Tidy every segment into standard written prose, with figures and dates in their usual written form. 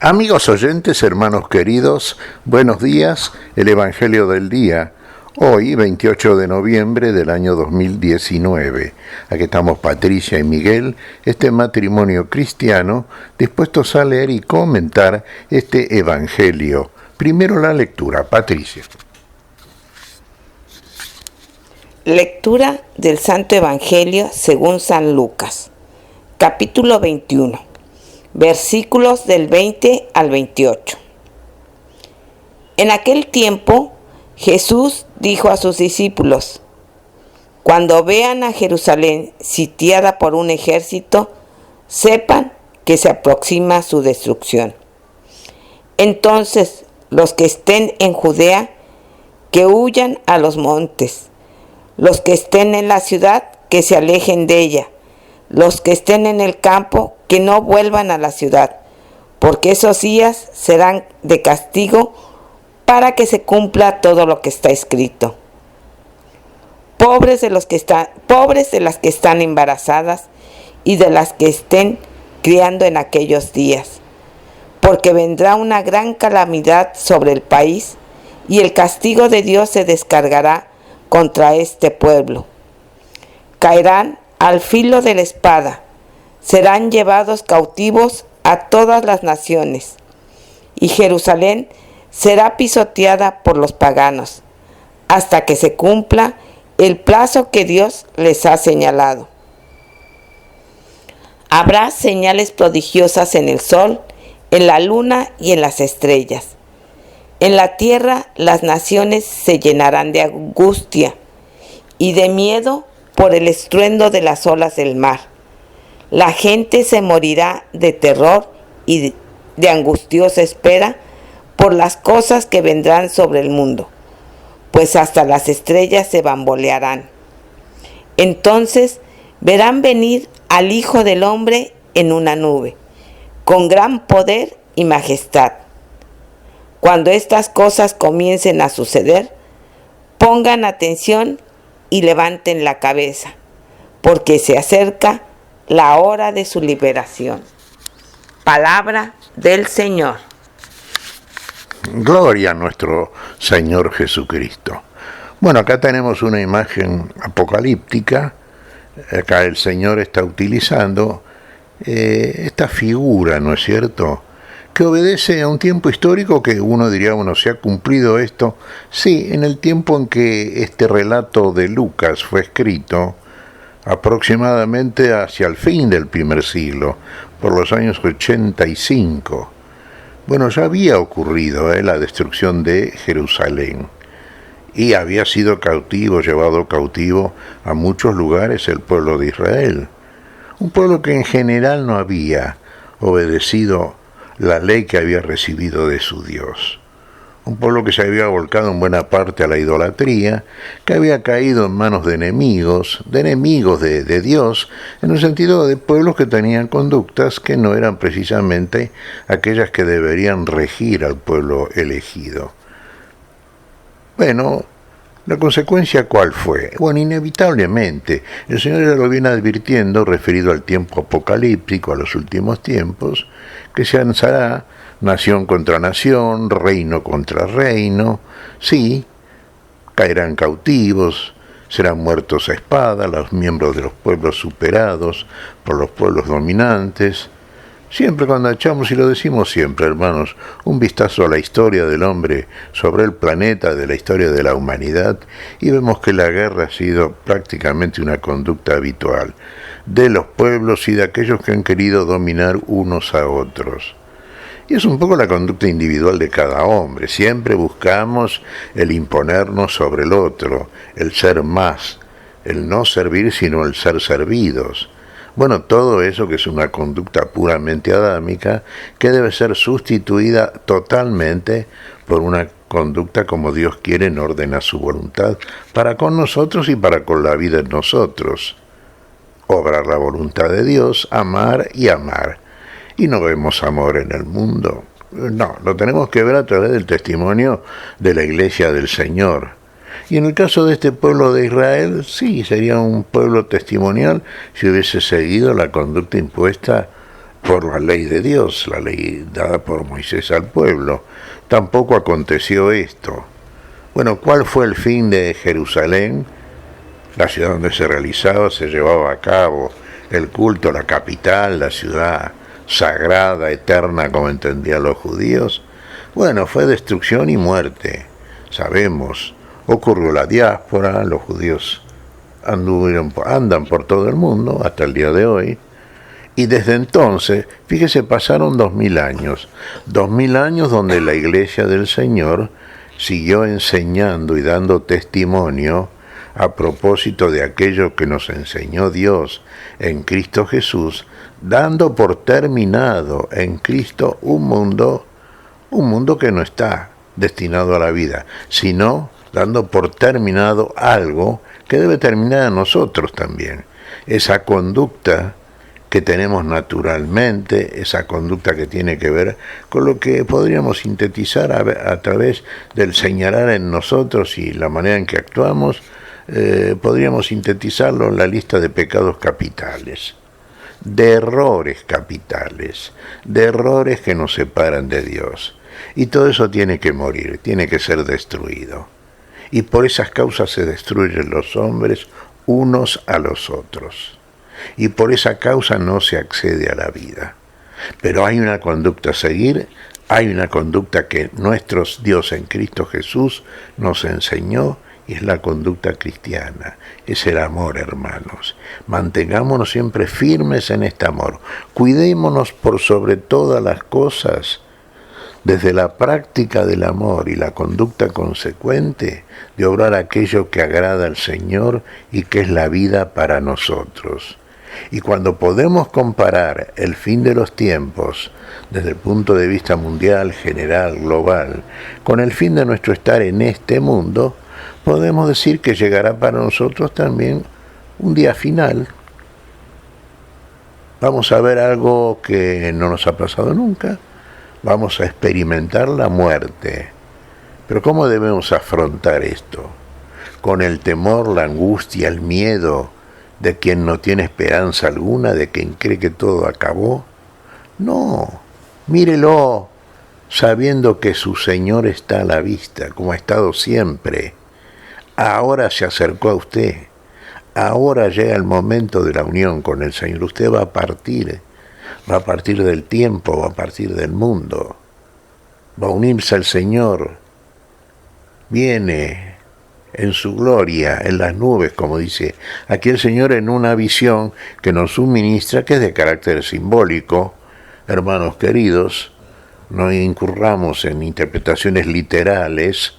Amigos oyentes, hermanos queridos, buenos días, el Evangelio del Día, hoy 28 de noviembre del año 2019. Aquí estamos Patricia y Miguel, este matrimonio cristiano, dispuestos a leer y comentar este Evangelio. Primero la lectura, Patricia. Lectura del Santo Evangelio según San Lucas, capítulo 21, versículos del 20 al 28. En aquel tiempo, Jesús dijo a sus discípulos: Cuando vean a Jerusalén sitiada por un ejército, sepan que se aproxima su destrucción. Entonces, los que estén en Judea, que huyan a los montes. Los que estén en la ciudad, que se alejen de ella. Los que estén en el campo, que no vuelvan a la ciudad, porque esos días serán de castigo para que se cumpla todo lo que está escrito. Pobres de las que están embarazadas y de las que estén criando en aquellos días, porque vendrá una gran calamidad sobre el país y el castigo de Dios se descargará contra este pueblo. Caerán al filo de la espada, serán llevados cautivos a todas las naciones, y Jerusalén será pisoteada por los paganos, hasta que se cumpla el plazo que Dios les ha señalado. Habrá señales prodigiosas en el sol, en la luna y en las estrellas. En la tierra las naciones se llenarán de angustia y de miedo por el estruendo de las olas del mar. La gente se morirá de terror y de angustiosa espera por las cosas que vendrán sobre el mundo, pues hasta las estrellas se bambolearán. Entonces verán venir al Hijo del Hombre en una nube, con gran poder y majestad. Cuando estas cosas comiencen a suceder, pongan atención y levanten la cabeza, porque se acerca la hora de su liberación. Palabra del Señor. Gloria a nuestro Señor Jesucristo. Bueno, acá tenemos una imagen apocalíptica. Acá el Señor está utilizando esta figura, ¿no es cierto?, que obedece a un tiempo histórico que uno diría, bueno, ¿se ha cumplido esto? Sí, en el tiempo en que este relato de Lucas fue escrito, aproximadamente hacia el fin del primer siglo, por los años 85. Bueno, ya había ocurrido la destrucción de Jerusalén, y había sido llevado cautivo a muchos lugares el pueblo de Israel. Un pueblo que en general no había obedecido la ley que había recibido de su Dios. Un pueblo que se había volcado en buena parte a la idolatría, que había caído en manos de enemigos de Dios, en el sentido de pueblos que tenían conductas que no eran precisamente aquellas que deberían regir al pueblo elegido. Bueno, ¿la consecuencia cuál fue? Bueno, inevitablemente, el Señor ya lo viene advirtiendo, referido al tiempo apocalíptico, a los últimos tiempos, que se alzará nación contra nación, reino contra reino, sí, caerán cautivos, serán muertos a espada los miembros de los pueblos superados por los pueblos dominantes. Siempre cuando echamos, y lo decimos siempre, hermanos, un vistazo a la historia del hombre sobre el planeta, de la historia de la humanidad, y vemos que la guerra ha sido prácticamente una conducta habitual de los pueblos y de aquellos que han querido dominar unos a otros. Y es un poco la conducta individual de cada hombre. Siempre buscamos el imponernos sobre el otro, el ser más, el no servir sino el ser servidos. Bueno, todo eso que es una conducta puramente adámica, que debe ser sustituida totalmente por una conducta como Dios quiere en orden a su voluntad, para con nosotros y para con la vida en nosotros. Obrar la voluntad de Dios, amar y amar. Y no vemos amor en el mundo. No, lo tenemos que ver a través del testimonio de la Iglesia del Señor. Y en el caso de este pueblo de Israel, sí, sería un pueblo testimonial si hubiese seguido la conducta impuesta por la ley de Dios, la ley dada por Moisés al pueblo. Tampoco aconteció esto. Bueno, ¿cuál fue el fin de Jerusalén? La ciudad donde se realizaba, se llevaba a cabo el culto, la capital, la ciudad sagrada, eterna, como entendían los judíos. Bueno, fue destrucción y muerte. Sabemos, ocurrió la diáspora, los judíos andan por todo el mundo hasta el día de hoy. Y desde entonces, fíjese, pasaron 2000 años. 2000 años donde la Iglesia del Señor siguió enseñando y dando testimonio a propósito de aquello que nos enseñó Dios en Cristo Jesús, dando por terminado en Cristo un mundo que no está destinado a la vida, sino dando por terminado algo que debe terminar en nosotros también. Esa conducta que tenemos naturalmente, esa conducta que tiene que ver con lo que podríamos sintetizar a través del señalar en nosotros y la manera en que actuamos, podríamos sintetizarlo en la lista de pecados capitales, de errores capitales, de errores que nos separan de Dios. Y todo eso tiene que morir, tiene que ser destruido. Y por esas causas se destruyen los hombres unos a los otros. Y por esa causa no se accede a la vida. Pero hay una conducta a seguir, hay una conducta que nuestro Dios en Cristo Jesús nos enseñó, y es la conducta cristiana, es el amor, hermanos. Mantengámonos siempre firmes en este amor. Cuidémonos por sobre todas las cosas, desde la práctica del amor y la conducta consecuente, de obrar aquello que agrada al Señor y que es la vida para nosotros. Y cuando podemos comparar el fin de los tiempos, desde el punto de vista mundial, general, global, con el fin de nuestro estar en este mundo, podemos decir que llegará para nosotros también un día final. Vamos a ver algo que no nos ha pasado nunca. Vamos a experimentar la muerte. Pero ¿cómo debemos afrontar esto? ¿Con el temor, la angustia, el miedo de quien no tiene esperanza alguna, de quien cree que todo acabó? No, mírelo sabiendo que su Señor está a la vista, como ha estado siempre. Ahora se acercó a usted. Ahora llega el momento de la unión con el Señor. Usted va a partir del tiempo, va a partir del mundo, va a unirse al Señor. Viene en su gloria, en las nubes, como dice aquí el Señor en una visión que nos suministra, que es de carácter simbólico. Hermanos queridos, no incurramos en interpretaciones literales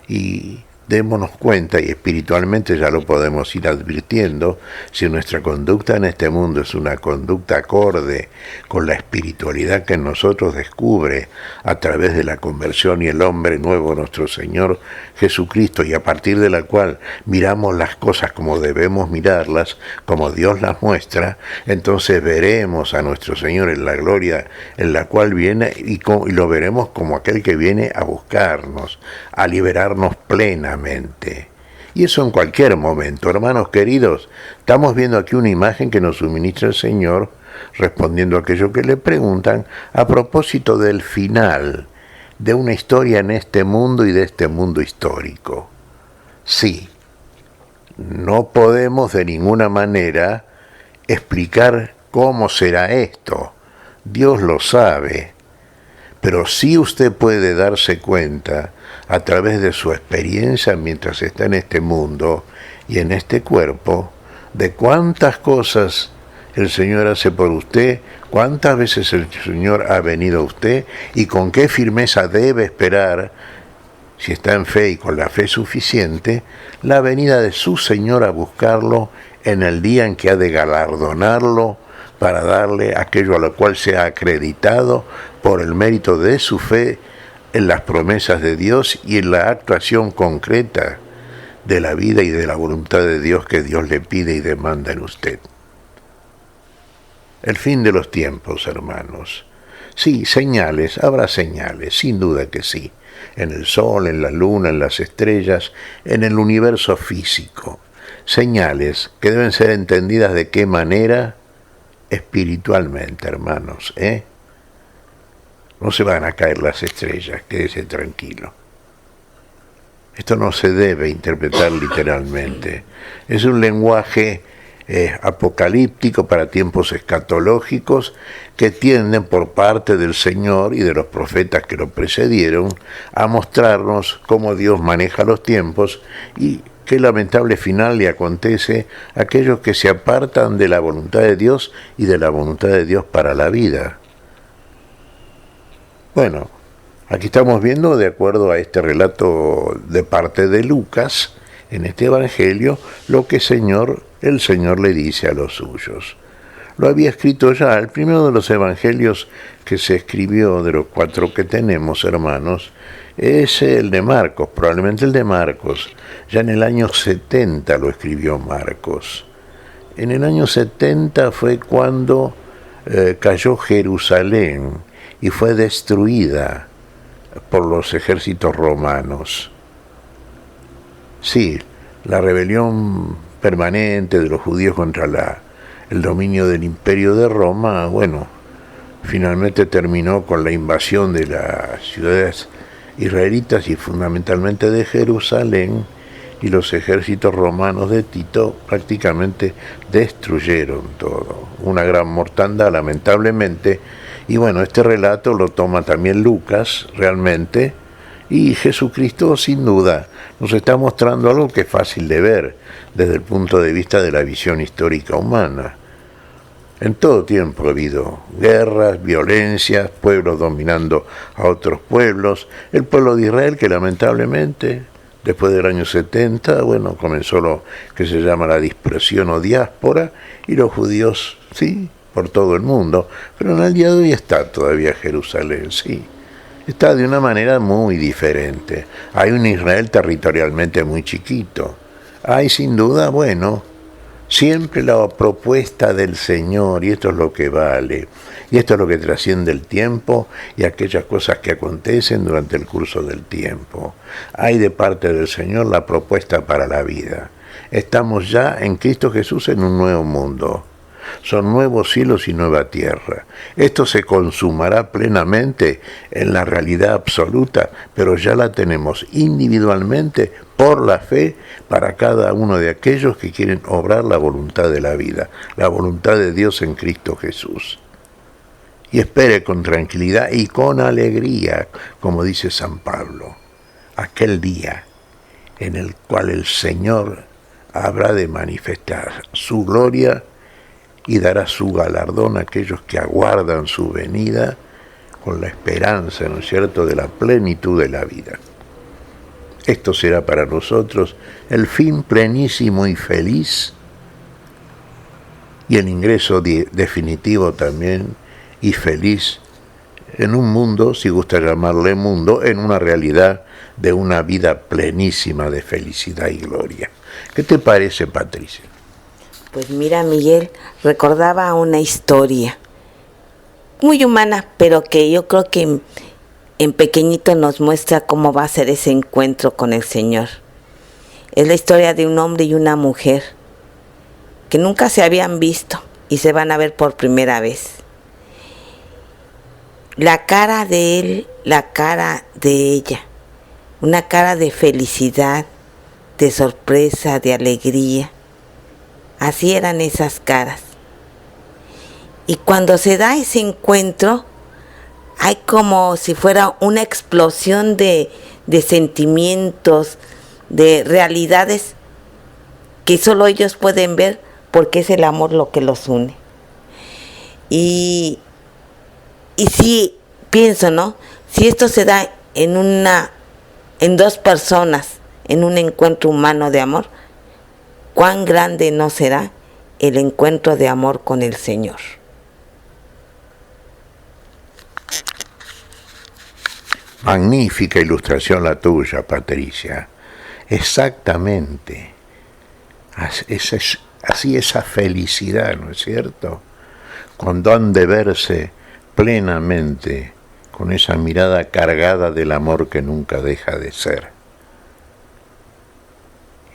y démonos cuenta, y espiritualmente ya lo podemos ir advirtiendo, si nuestra conducta en este mundo es una conducta acorde con la espiritualidad que en nosotros descubre a través de la conversión y el hombre nuevo, nuestro Señor Jesucristo, y a partir de la cual miramos las cosas como debemos mirarlas, como Dios las muestra, entonces veremos a nuestro Señor en la gloria en la cual viene y lo veremos como aquel que viene a buscarnos, a liberarnos plenamente. Y eso en cualquier momento. Hermanos queridos, estamos viendo aquí una imagen que nos suministra el Señor, respondiendo a aquello que le preguntan, a propósito del final de una historia en este mundo y de este mundo histórico. Sí, no podemos de ninguna manera explicar cómo será esto. Dios lo sabe. Pero sí usted puede darse cuenta, a través de su experiencia mientras está en este mundo y en este cuerpo, de cuántas cosas el Señor hace por usted, cuántas veces el Señor ha venido a usted y con qué firmeza debe esperar, si está en fe y con la fe suficiente, la venida de su Señor a buscarlo en el día en que ha de galardonarlo para darle aquello a lo cual se ha acreditado por el mérito de su fe en las promesas de Dios y en la actuación concreta de la vida y de la voluntad de Dios que Dios le pide y demanda en usted. El fin de los tiempos, hermanos. Sí, señales, habrá señales, sin duda que sí, en el sol, en la luna, en las estrellas, en el universo físico. Señales que deben ser entendidas de qué manera, espiritualmente, hermanos, ¿eh? No se van a caer las estrellas, quédese tranquilo. Esto no se debe interpretar literalmente. Es un lenguaje apocalíptico para tiempos escatológicos que tienden por parte del Señor y de los profetas que lo precedieron a mostrarnos cómo Dios maneja los tiempos y qué lamentable final le acontece a aquellos que se apartan de la voluntad de Dios y de la voluntad de Dios para la vida. Bueno, aquí estamos viendo, de acuerdo a este relato de parte de Lucas, en este Evangelio, lo que el Señor le dice a los suyos. Lo había escrito ya, el primero de los Evangelios que se escribió, de los 4 que tenemos, hermanos, es el de Marcos, probablemente el de Marcos. Ya en el año 70 lo escribió Marcos. En el año 70 fue cuando cayó Jerusalén y fue destruida por los ejércitos romanos. Sí, la rebelión permanente de los judíos contra el dominio del imperio de Roma, bueno, finalmente terminó con la invasión de las ciudades israelitas y fundamentalmente de Jerusalén, y los ejércitos romanos de Tito prácticamente destruyeron todo. Una gran mortandad, lamentablemente, y bueno, este relato lo toma también Lucas, realmente, y Jesucristo, sin duda, nos está mostrando algo que es fácil de ver desde el punto de vista de la visión histórica humana. En todo tiempo ha habido guerras, violencias, pueblos dominando a otros pueblos. El pueblo de Israel, que lamentablemente, después del año 70, bueno, comenzó lo que se llama la dispersión o diáspora, y los judíos, sí, por todo el mundo. Pero en el día de hoy está todavía Jerusalén, sí. Está de una manera muy diferente. Hay un Israel territorialmente muy chiquito. Hay sin duda, bueno, siempre la propuesta del Señor, y esto es lo que vale, y esto es lo que trasciende el tiempo y aquellas cosas que acontecen durante el curso del tiempo. Hay de parte del Señor la propuesta para la vida. Estamos ya en Cristo Jesús en un nuevo mundo. Son nuevos cielos y nueva tierra. Esto se consumará plenamente en la realidad absoluta, pero ya la tenemos individualmente por la fe para cada uno de aquellos que quieren obrar la voluntad de la vida, la voluntad de Dios en Cristo Jesús. Y espere con tranquilidad y con alegría, como dice San Pablo, aquel día en el cual el Señor habrá de manifestar su gloria y dará su galardón a aquellos que aguardan su venida con la esperanza, ¿no es cierto?, de la plenitud de la vida. Esto será para nosotros el fin plenísimo y feliz, y el ingreso definitivo también y feliz en un mundo, si gusta llamarle mundo, en una realidad de una vida plenísima de felicidad y gloria. ¿Qué te parece, Patricia? Pues mira, Miguel, recordaba una historia muy humana, pero que yo creo que en pequeñito nos muestra cómo va a ser ese encuentro con el Señor. Es la historia de un hombre y una mujer que nunca se habían visto y se van a ver por primera vez. La cara de él, la cara de ella, una cara de felicidad, de sorpresa, de alegría. Así eran esas caras. Y cuando se da ese encuentro, hay como si fuera una explosión de sentimientos, de realidades que solo ellos pueden ver porque es el amor lo que los une. Y si pienso, ¿no? Si esto se da en dos personas, en un encuentro humano de amor, ¿cuán grande no será el encuentro de amor con el Señor? Magnífica ilustración la tuya, Patricia. Exactamente. Así esa felicidad, ¿no es cierto? Cuando han de verse plenamente con esa mirada cargada del amor que nunca deja de ser.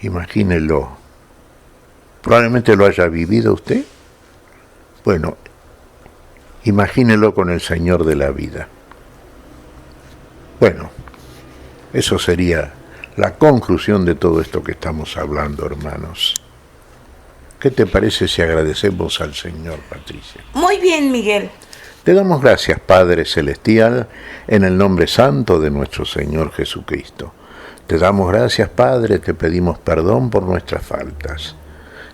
Imagínelo. Probablemente lo haya vivido usted. Bueno, Imagínelo con el Señor de la vida. Bueno, eso sería la conclusión de todo esto que estamos hablando, hermanos. ¿Qué te parece si agradecemos al Señor, Patricia? Muy bien, Miguel. Te damos gracias, Padre Celestial, en el nombre santo de nuestro Señor Jesucristo. Te damos gracias, Padre, te pedimos perdón por nuestras faltas.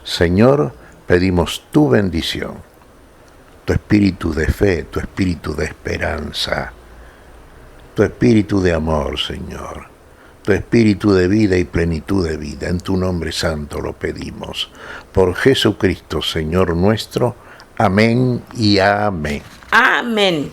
Señor, pedimos tu bendición, tu espíritu de fe, tu espíritu de esperanza, tu espíritu de amor, Señor, tu espíritu de vida y plenitud de vida. En tu nombre santo lo pedimos. Por Jesucristo, Señor nuestro. Amén y amén. Amén.